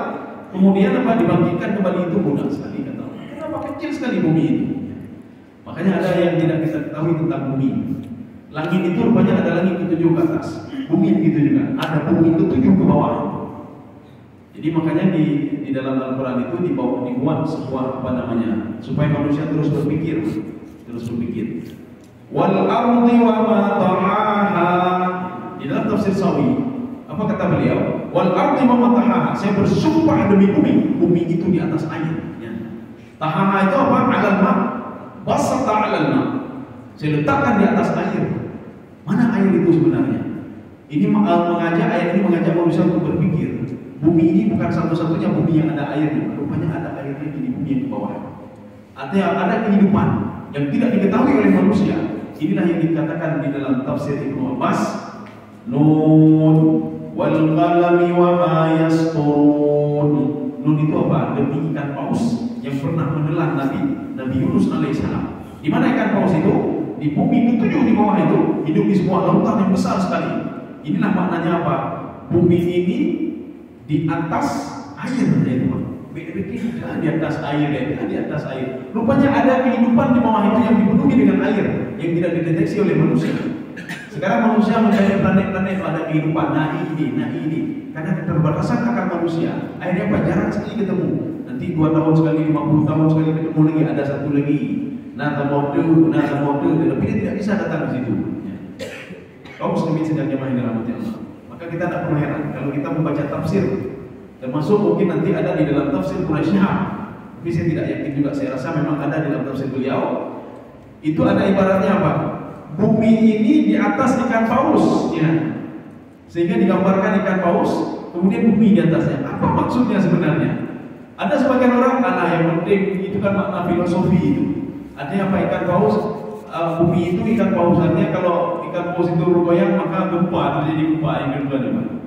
Kemudian apa dibangkitkan kembali itu mudah sekali kata Allah. Kenapa kecil sekali bumi itu? Makanya ada yang tidak kita ketahui tentang bumi. Langit itu rupanya ada langit ketujuh ke atas, bumi begitu juga. Ada bumi ketujuh ke bawah. Jadi makanya di dalam Al-Quran itu dibuat sebuah supaya manusia terus berpikir. Wal ardi wa ma ta'aha. Di dalam tafsir Sawi, apa kata beliau? Wal ardi wa ma ta'aha. Saya bersumpah demi bumi itu di atas air. Ya. Tahaha itu apa? Alal ma. Basata alal ma. Saya letakkan di atas air. Mana air itu sebenarnya? Ini ayat ini mengajak manusia untuk berpikir. Bumi ini bukan satu-satunya bumi yang ada airnya. Rupanya ada airnya di bumi yang di bawah. Artinya ada kehidupan. yang tidak diketahui oleh manusia. Inilah yang dikatakan di dalam tafsir Ibnu Abbas, Nun wal qalami wa ma yasturun. Nun itu apa? Demi ikan paus yang pernah menelan Nabi Yunus alaihissalam. Di mana ikan paus itu? Di bumi itu, di bawah itu, hidup di sebuah lautan yang besar sekali. Inilah maknanya apa? Bumi ini di atas air, beda di atas air, di atas air. Rupanya ada kehidupan di bawah itu yang dipenuhi dengan air yang tidak dideteksi oleh manusia. Sekarang manusia mencari planet-planet ada kehidupan. Nah ini, karena keterbatasan akal manusia. Akhirnya apa? Jarang sekali ketemu. Nanti 2 tahun sekali, 50 tahun sekali ketemu lagi, ada satu lagi. Nata mode, tapi dia tidak bisa datang ke situ. Kaum muslimin sedang jemaah yang dirahmati Allah. Maka kita tidak perlu heran kalau kita membaca tafsir, termasuk mungkin nanti ada di dalam tafsir Quraisy Shihab. Tapi saya tidak yakin juga, saya rasa memang ada di dalam tafsir beliau. Itu ada ibaratnya apa? Bumi ini di atas ikan paus, ya. Sehingga digambarkan ikan paus, kemudian bumi di atasnya. Apa maksudnya sebenarnya? Ada sebagian orang, yang penting itu kan makna filosofi itu. Artinya apa? Ikan paus, bumi itu ikan paus. Artinya kalau ikan paus itu bergoyang maka gempa, terjadi gempa yang kedua.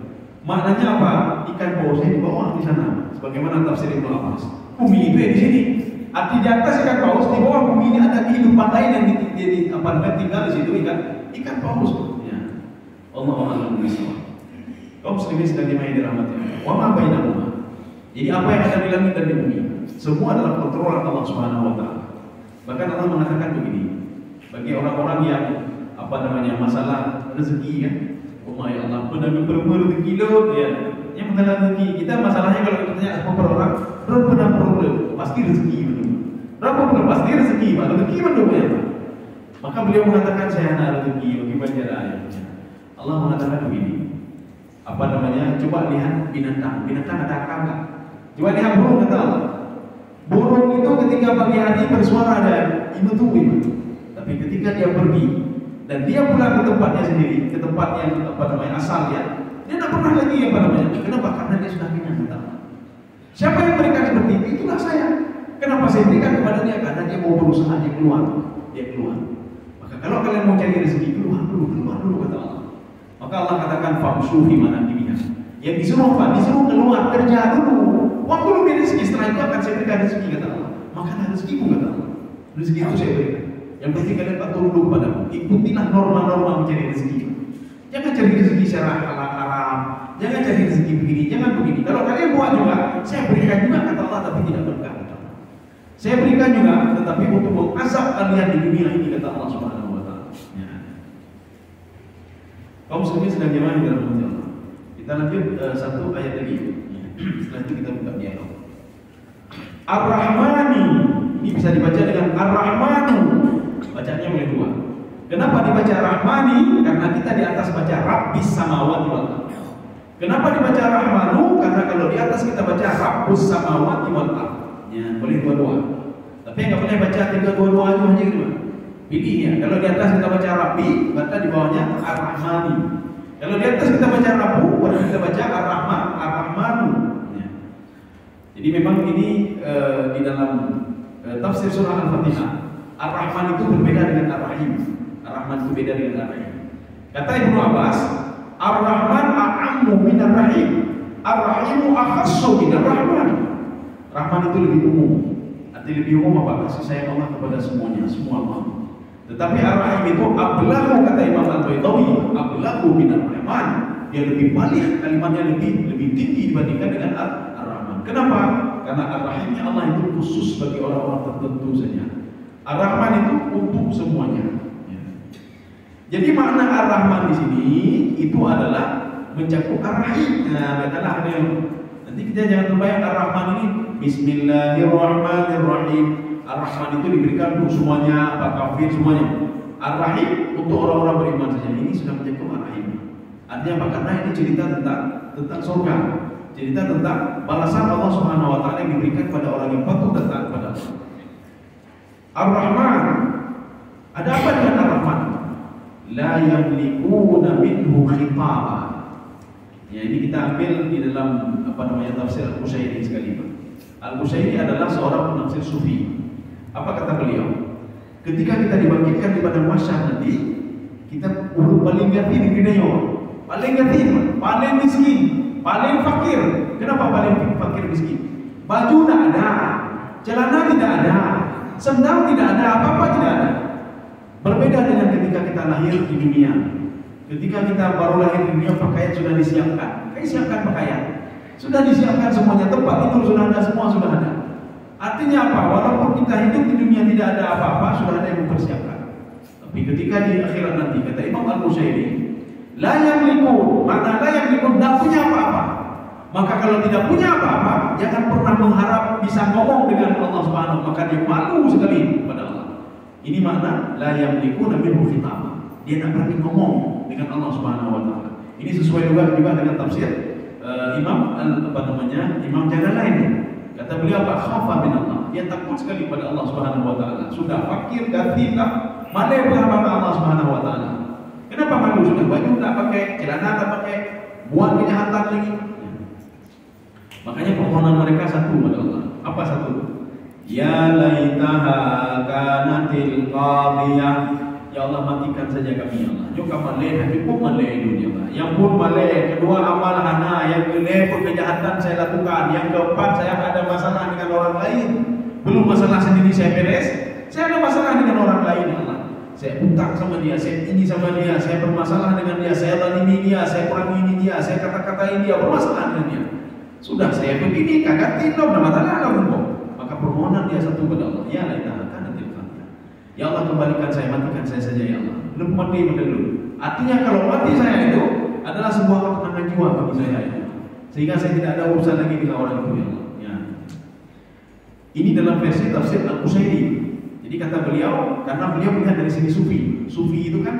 Maknanya apa? Ikan pausnya di bawah di sana. Sebagaimana tafsir Ibnu Abbas. Bumi itu di sini. Arti di atas ikan paus, di bawah bumi ini ada kehidupan lain yang tinggal di situ, ikan paus. Ya. Allahu a'lam bishawab. Kaum muslimin sedang dirahmati Allah. Wa ma bainahuma. Jadi apa yang ada di langit dan di bumi, semua adalah kontrol Allah Subhanahu wa taala. Bahkan Allah mengatakan begini, bagi orang-orang yang masalah rezeki ya. Oh ya Allah, benar rezeki lo ya. Yang masalah rezeki, kita masalahnya kalau kita tanya apa orang, benar problem, pasti rezeki betul. Berapa benar pasti rezeki, Pak. Rezeki betul ya. Maka beliau mengatakan saya ada rezeki bagi banyak ayatnya. Allah mengatakan begini. Coba lihat binatang ada akal enggak? Coba lihat burung, kata Allah. Burung itu ketika pagi hari bersuara ada ibu. Tapi ketika dia pergi dan dia pulang ke tempatnya sendiri, ke tempat yang asal dia tidak pernah lagi Kenapa? Karena dia sudah kenyang, kata Allah. Siapa yang berikan seperti itu? Itulah saya. Kenapa saya berikan kepada dia? Karena dia mau berusaha, dia keluar. Maka kalau kalian mau cari rezeki, keluar dulu, kata Allah. Maka Allah katakan famshu fi manakibiha. Yang disuruh apa? Disuruh keluar, kerja dulu. Waktu lu beri rezeki, setelah itu akan saya berikan rezeki, kata Allah. Makanlah rezekimu, kata Allah. Rezeki itu saya berikan. Yang penting kalian patuh dulu padamu. Ikutilah norma-norma mencari rezeki. Jangan cari rezeki secara haram. Jangan cari rezeki begini, jangan begini. Kalau kalian buat juga, saya berikan juga, kata Allah, tapi tidak berkah. Saya berikan juga, tetapi untuk mengazab kalian di dunia ini, kata Allah Subhanahu wa taala. Ya. Kaum muslimin sedang jemaah dalam Allah. Kita lanjut satu ayat lagi. Setelah itu kita buka dialog. Ar-Rahmani, ini bisa dibaca dengan Ar-Rahmanu. Bacanya boleh dua. Kenapa dibaca Rahmani? Karena kita di atas baca Rabbis samawati wal ardh. Kenapa dibaca Rahmanu? Karena kalau di atas kita baca Rabbus samawati wal ardh. Ya, boleh dua-dua. Tapi nggak boleh baca tiga-dua aja hanya gitu. Pilih ya. Kalau di atas kita baca Rabbi, baca di bawahnya Ar-Rahmani. Kalau di atas kita baca Rabbu, baru kita baca Ar-Rahman, Ar-Rahmanu. Ya. Jadi memang ini di dalam tafsir surah Al-Fatihah, Ar-Rahman itu berbeda dengan Ar-Rahim. Ar-Rahman itu beda dengan Ar-Rahim. Kata Ibnu Abbas, Ar-Rahman a'ammu min Ar-Rahim, Ar-Rahimu akhassu min Ar-Rahman. Rahman itu lebih umum. Artinya lebih umum apa? Kasih sayang Allah kepada semuanya, semua Allah. Tetapi Ar-Rahim itu ablahu, kata Imam Al-Baydawi, ablahu min Ar-Rahman. Dia lebih balik, kalimatnya lebih tinggi dibandingkan dengan Ar-Rahman. Kenapa? Karena Ar-Rahimnya Allah itu khusus bagi orang-orang tertentu saja. Ar-Rahman itu untuk semuanya. Ya. Jadi makna Ar-Rahman di sini itu adalah mencakup Ar-Rahim. Nah, katalah nanti kita jangan terbayang Ar-Rahman ini Bismillahirrahmanirrahim. Ar-Rahman itu diberikan untuk semuanya, Pak kafir semuanya. Ar-Rahim untuk orang-orang beriman saja. Ini sudah mencakup Ar-Rahim. Artinya apa? Karena ini cerita tentang surga. Cerita tentang balasan Allah Subhanahu wa taala yang diberikan pada orang yang patuh dan taat kepada Allah. Ar-Rahman. Ada apa dengan Ar-Rahman? La yamlikuna minhu khitaba. Ya, ini kita ambil di dalam tafsir Al-Qushairi sekali. Al-Qushairi adalah seorang penafsir sufi. Apa kata beliau? Ketika kita dibangkitkan di padang mahsyar nanti, kita paling ganti di dunia, paling ganti, paling miskin, paling fakir. Kenapa paling fakir miskin? Baju tidak ada, celana tidak ada, sendal tidak ada, apa-apa tidak ada. Berbeda dengan ketika kita lahir di dunia. Ketika kita baru lahir di dunia, pakaian sudah disiapkan. Siapkan pakaian, sudah disiapkan semuanya, tempat tidur sudah ada, semua sudah ada. Artinya apa? Walaupun kita hidup di dunia tidak ada apa-apa, sudah ada yang mempersiapkan. Tapi ketika di akhirat nanti, kata Imam Al-Busairi, la yamliku, mana la yamliku, tidak punya apa-apa. Maka kalau tidak punya apa-apa, jangan pernah mengharap bisa ngomong dengan Allah Subhanahu, maka dia malu sekali kepada Allah. Ini makna la yamliku minhu khitab. Dia tidak berani ngomong dengan Allah Subhanahu wa taala. Ini sesuai juga dengan tafsir Imam Imam Jalalain. Kata beliau apa? Khafa min Allah. Dia takut sekali pada Allah Subhanahu wa taala. Sudah fakir dan tidak malu kepada Allah Subhanahu wa taala. Kenapa malu? Sudah baju tak pakai, celana tak pakai, buat kejahatan lagi. Makanya permohonan mereka satu pada Allah. Apa satu? Ya laitaha kanatil qadiyah. Ya Allah, matikan saja kami ya Allah. Juga malih, cukup malih dunia Allah. Yang pun malih, kedua amal hana, yang kelima pun kejahatan saya lakukan, yang keempat saya ada masalah dengan orang lain. Belum masalah sendiri saya beres, saya ada masalah dengan orang lain ya Allah. Saya utang sama dia, saya ini sama dia, saya bermasalah dengan dia, saya zalimi dia, saya kurang ini dia, saya kata-katain dia, bermasalah dengan dia. Sudah saya begini, kagak tindak, ada masalah lah. Maka permohonan dia satu kepada Allah. Ya laitaha kanatil qadiyah. Ya Allah, kembalikan saya, matikan saya saja ya Allah. Belum mati dulu. Artinya kalau mati saya itu adalah sebuah ketenangan jiwa bagi saya itu. Sehingga saya tidak ada urusan lagi dengan orang itu ya Allah. Ya. Ini dalam versi tafsir Al-Busairi. Jadi kata beliau, karena beliau melihat dari sini sufi. Sufi itu kan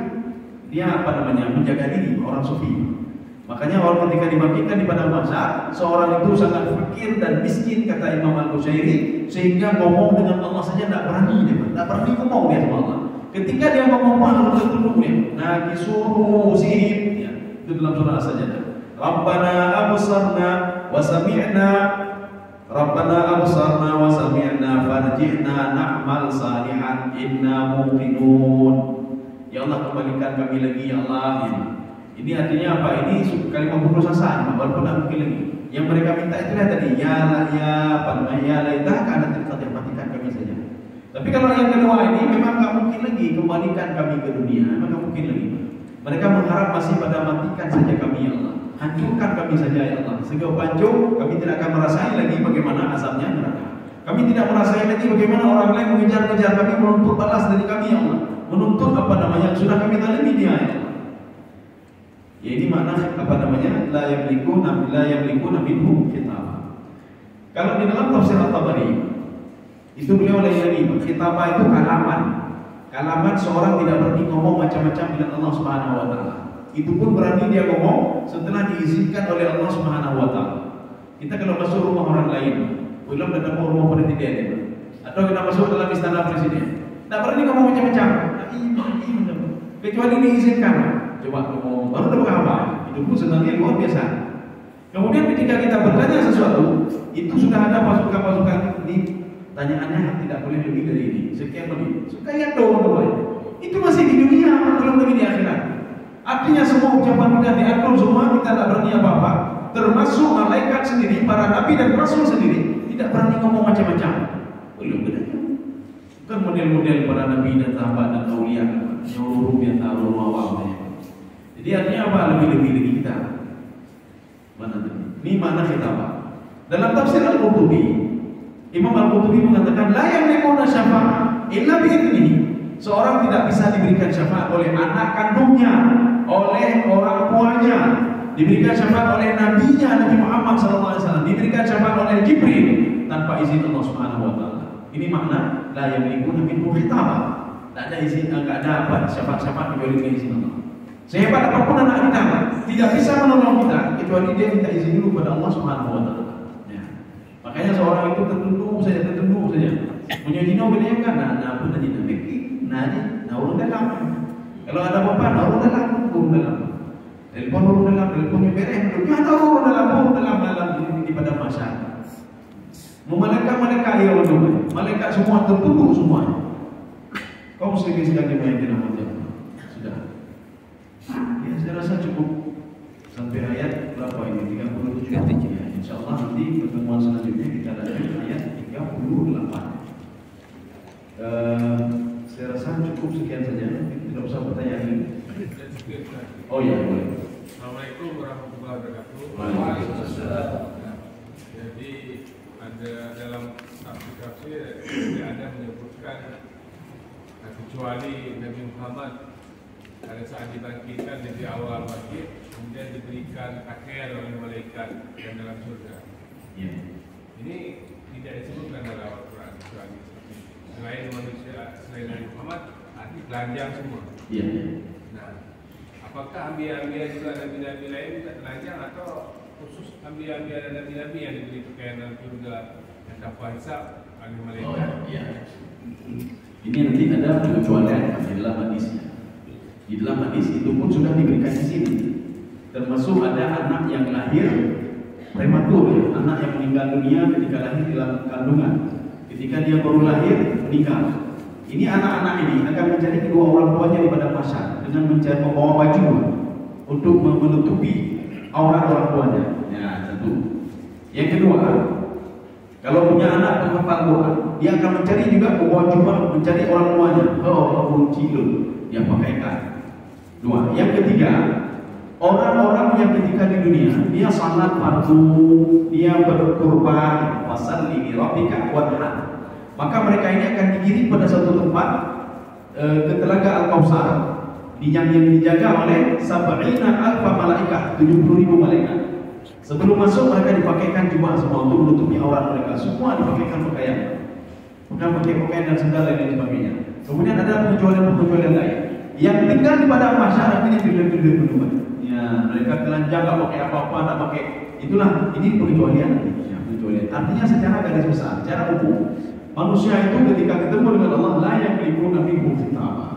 dia menjaga diri, orang sufi. Makanya orang ketika dibangkitkan di padang mahsyar, seorang itu sangat fakir dan miskin kata Imam Al-Busairi, sehingga ngomong dengan Allah saja tidak berani dia, tidak berani ngomong dia sama Allah. Ketika dia ngomong harus tertunduk dia. Nah, disuruh sihir ya. Itu dalam surah As-Sajdah. Rabbana absarna wa sami'na Rabbana absarna wa sami'na farji'na na'mal salihan inna muqinun. Ya Allah, kembalikan kami lagi ya Allah. Ini artinya apa? Ini kalimat berprosesaan, walaupun tidak mungkin lagi. Yang mereka minta itulah tadi, ya laitah kanatil qadiyah, matikan kami saja. Tapi kalau yang kedua ini memang tak mungkin lagi, kembalikan kami ke dunia, memang tak mungkin lagi. Mereka mengharap masih pada matikan saja kami ya Allah, hancurkan kami saja ya Allah, sehingga pancung kami tidak akan merasai lagi bagaimana azabnya neraka. Kami tidak merasai lagi bagaimana orang lain mengejar-kejar kami, menuntut balas dari kami ya Allah, menuntut sudah kami zalimi dia ya Allah. Ya, ini makna la yamliku minhu khitab. Kalau di dalam tafsir At-Tabari itu beliau lagi khitabah itu kalaman seorang tidak berani ngomong macam-macam dengan Allah Subhanahu wa taala. Itu pun berani dia ngomong setelah diizinkan oleh Allah Subhanahu wa taala. Kita kalau masuk rumah orang lain, belum datang ke rumah presiden atau kita masuk dalam istana presiden, tidak berani ngomong macam-macam. Kecuali diizinkan. Coba ngomong baru dapat apa? Itu pun sebenarnya luar biasa. Kemudian ketika kita bertanya sesuatu, itu sudah ada pasukan-pasukan di tanyaannya tidak boleh lebih dari ini. Sekian menit. Sekian doang. Itu masih di dunia, belum lagi di akhirat. Artinya semua ucapan kita diatur semua, kita tidak berani apa-apa. Termasuk malaikat sendiri, para nabi dan rasul sendiri tidak berani ngomong macam-macam. Belum benar. Bukan model-model para nabi dan sahabat dan aulia, nyuruh biasa orang awam. Jadi artinya apa? Lebih-lebih dari kita. Mana tu? Ini makna khitabah. Dalam tafsir Al-Qurtubi, Imam Al-Qurtubi mengatakan la yamlikuna syafa'ah illa bi'idnihi. Seorang tidak bisa diberikan syafaat oleh anak kandungnya, oleh orang tuanya, diberikan syafaat oleh nabinya Nabi Muhammad SAW, diberikan syafaat oleh Jibril tanpa izin Allah Subhanahu wa taala. Ini makna la yamlikuna minhu khitabah. Tak ada izin, enggak ada apa syafaat-syafaat diberi dengan izin Allah. Sehebat apapun anak kita tidak bisa menolong kita kecuali dia minta izin dulu pada Allah Subhanahu wa taala. Ya. Makanya seorang itu tertunduk saja. Punya jino gede kan, nah pun tadi urun dalam. Kalau ada apa-apa, urun dalam. Telepon teleponnya beres, urun dalam di pada masa. Malaikat ya Allah, malaikat semua tertunduk semuanya. Kaum muslimin sekalian yang dirahmati Allah. Sudah. Ya, saya rasa cukup sampai ayat berapa ini? 37. Ya, insyaallah nanti pertemuan selanjutnya kita lanjut ayat 38. Saya rasa cukup sekian saja. Tidak usah pertanyaan ini. Oh ya, boleh. Assalamualaikum warahmatullahi wabarakatuh. Waalaikumsalam. Jadi ada dalam tafsir ada menyebutkan kecuali Nabi Muhammad pada saat dibangkitkan dari awal bangkit kemudian diberikan pakaian oleh malaikat dan dalam surga. Ya. Ini tidak disebutkan dalam Al-Quran kecuali selain manusia selain Nabi Muhammad arti telanjang semua. Iya. Nah, apakah anbiya-anbiya juga nabi-nabi lain telanjang atau khusus anbiya-anbiya dan nabi-nabi yang diberi pakaian dalam surga yang tanpa hisab oleh malaikat? Oh iya. Ini nanti ada pengecualian di dalam hadisnya. Di dalam hadis itu pun sudah diberikan di sini. Termasuk ada anak yang lahir prematur, ya, anak yang meninggal dunia ketika lahir di dalam kandungan. Ketika dia baru lahir meninggal. Ini anak-anak ini akan mencari kedua orang tuanya di padang mahsyar dengan mencari membawa baju untuk menutupi aurat orang tuanya. Ya, satu. Yang kedua, kalau punya anak penghafal Quran, dia akan mencari juga membawa jubah mencari orang tuanya. Oh, kunci dia pakaikan. Dua. Yang ketiga, orang-orang yang ketika di dunia dia salat fardu, dia berkurban, wasalli li rabbika wanhar. Maka mereka ini akan digiring pada suatu tempat ke telaga Al-Kautsar yang dijaga oleh sab'ina alfa malaikat, 70.000 malaikat. Sebelum masuk mereka dipakaikan jubah semua untuk menutupi aurat mereka. Semua dipakaikan pakaian. Bukan pakai pakaian dan sendal dan sebagainya. Kemudian ada pengecualian lain. Yang tinggal di padang mahsyar akhirnya dilebih-lebih berdua. Ya, mereka telanjang nggak pakai apa-apa, nggak pakai. Itulah ini pengecualian. Ya, pengecualian. Artinya secara garis besar, secara umum, manusia itu ketika ketemu dengan Allah la yamlikuna minhu fitama.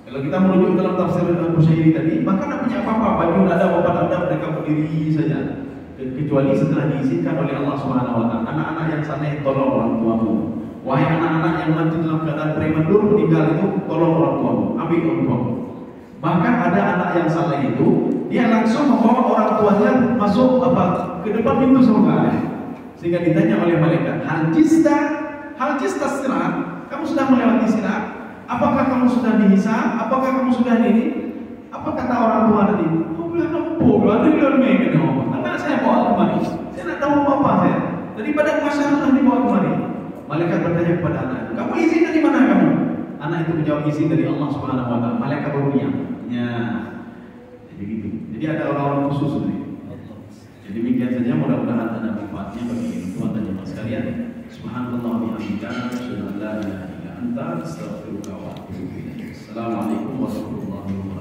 Kalau kita merujuk dalam tafsir Al-Qushairi tadi, maka tidak punya apa-apa, baju ada, obat ada, mereka berdiri saja. Kecuali setelah diizinkan oleh Allah Subhanahu wa taala. Anak-anak yang saleh tolong orang tuamu. Wahai anak-anak yang mati dalam keadaan prematur meninggal itu, tolong orang tuamu, ambil orang tuamu. Bahkan ada anak yang saleh itu, dia langsung membawa orang tuanya masuk ke depan pintu surga. Sehingga ditanya oleh malaikat, hal cista sirat, kamu sudah melewati sirat? Apakah kamu sudah dihisab? Apakah kamu sudah ini? Apa kata orang tua tadi? Oh, bilang nopo, ada di dalam meja nopo. Anak saya bawa kemari. Saya tidak tahu apa saya. Daripada masyarakat dibawa kemari. Malaikat bertanya kepada anak, kamu izin dari mana kamu? Anak itu menjawab izin dari Allah Subhanahu wa taala. Malaikat barunya. Ya. Jadi gitu. Jadi ada orang-orang khusus ini. Jadi demikian saja, mudah-mudahan ada manfaatnya bagi tuan dan jemaah sekalian. Subhanallah wa bihamdihi, asyhadu an la ilaha illa anta, astaghfiruka wa atubu ilaik. Assalamualaikum warahmatullahi wabarakatuh.